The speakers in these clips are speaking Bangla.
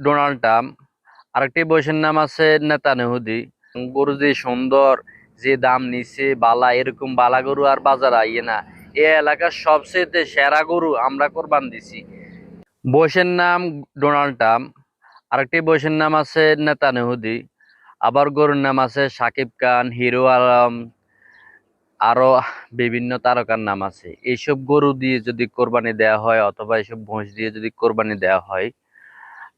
ডোনাল্ড ট্রাম্প, আরেকটি বয়সের নাম আছে নেতানিয়াহু। গরু যে সুন্দর, যে দাম নিছে বালা, এরকম বালা গরু আর বাজারে আইয়ে না। এই এলাকার সবচেয়ে সেরা গরু আমরা কোরবান দিছি। বয়সের নাম ডোনাল্ড ট্রাম্প, আরেকটি বয়সের নাম আছে নেতানিয়াহু। আবার গরুর নাম আছে সাকিব খান, হিরো আলম, আরো বিভিন্ন তারকার নাম আছে। এইসব গরু দিয়ে যদি কোরবানি দেওয়া হয় অথবা এইসব ভোঁস দিয়ে যদি কোরবানি দেওয়া হয়,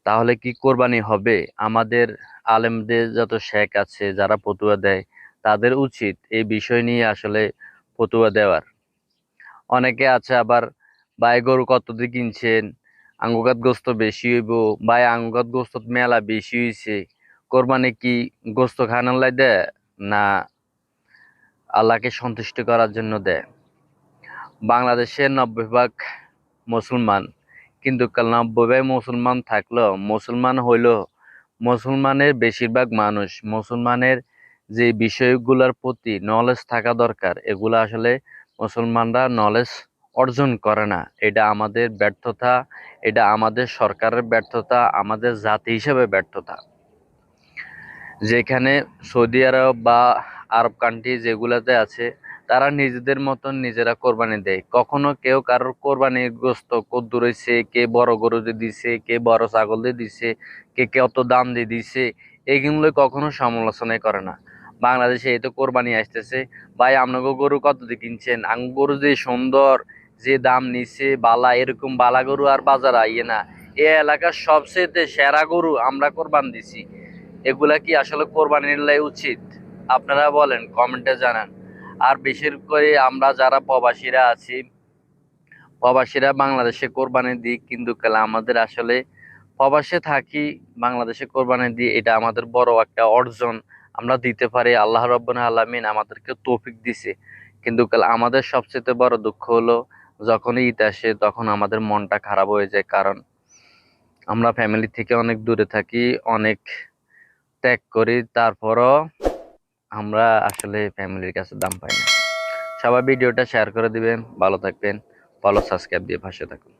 তাহলে কি কোরবানি হবে? আমাদের আলেমদের যত শেখ আছে যারা ফতুয়া দেয়, তাদের উচিত এই বিষয় নিয়ে আসলে ফতুয়া দেওয়ার। অনেকে আছে আবার, ভাই গরু কত দিয়ে কিনছেন, আঙ্গুকাত গোস্ত বেশি হইব, ভাই আঙ্গুকাত গোস্ত মেলা বেশি হইছে, কোরবানি কি গোস্ত খানার লাই দেয় না আল্লাহকে সন্তুষ্ট করার জন্য দেয়? বাংলাদেশে 90% মুসলমান, কিন্তু 90% মুসলমান থাকলেও মুসলমান হইলেও মুসলমানের বেশিরভাগ মানুষ মুসলমানের যে বিষয়গুলোর প্রতি নলেজ থাকা দরকার, এগুলো আসলে মুসলমানরা নলেজ অর্জন করে না। এটা আমাদের ব্যর্থতা, এটা আমাদের সরকারের ব্যর্থতা, আমাদের জাতি হিসেবে ব্যর্থতা। যেখানে সৌদি আরব বা আরব কান্ট্রি যেগুলাতে আছে, তারা নিজেদের মতন নিজেরা কোরবানি দেয়। কখনো কেউ কারোর কোরবানির গোস্ত কদ্দুর হইছে, কে বড় গরু দিয়ে দিছে, কে বড় ছাগল দিয়ে দিছে, কে কত দাম দিয়ে দিছে, এইগুলো কখনো সমালোচনাই করে না। বাংলাদেশে এই তো কোরবানি আসতেছে, ভাই আপনাকে গরু কত দিয়ে কিনছেন, আঙ্গ গরু যে সুন্দর, যে দাম নিছে বালা, এরকম বালা গরু আর বাজারে আইয়ে না। এই এলাকার সবচেয়ে সেরা গরু আমরা কোরবান দিছি। এগুলা কি আসলে কোরবানির লাই উচিত? আপনারা বলেন, কমেন্টে জানান। আর বিশেষ করে আমরা যারা প্রবাসীরা আছি, প্রবাসীরা বাংলাদেশে কোরবানি দিই, কিন্তু আমাদের আসলে প্রবাসে থাকি, বাংলাদেশে কোরবানি দিই, এটা আমাদের বড় একটা অর্জন। আমরা দিতে পারি, আল্লাহ রাব্বুল আলামিন আমাদেরকে তৌফিক দিছে। কিন্তু আমাদের সবচেয়ে বড় দুঃখ হলো, যখন ঈদ আসে তখন আমাদের মনটা খারাপ হয়ে যায়। কারণ আমরা ফ্যামিলি থেকে অনেক দূরে থাকি, অনেক ত্যাগ করি, তারপরও আমরা আসলে ফ্যামিলির কাছে দাম পাই না। সবাই ভিডিওটা শেয়ার করে দিবেন। ভালো থাকবেন, ফলো সাবস্ক্রাইব দিয়ে পাশে থাকুন।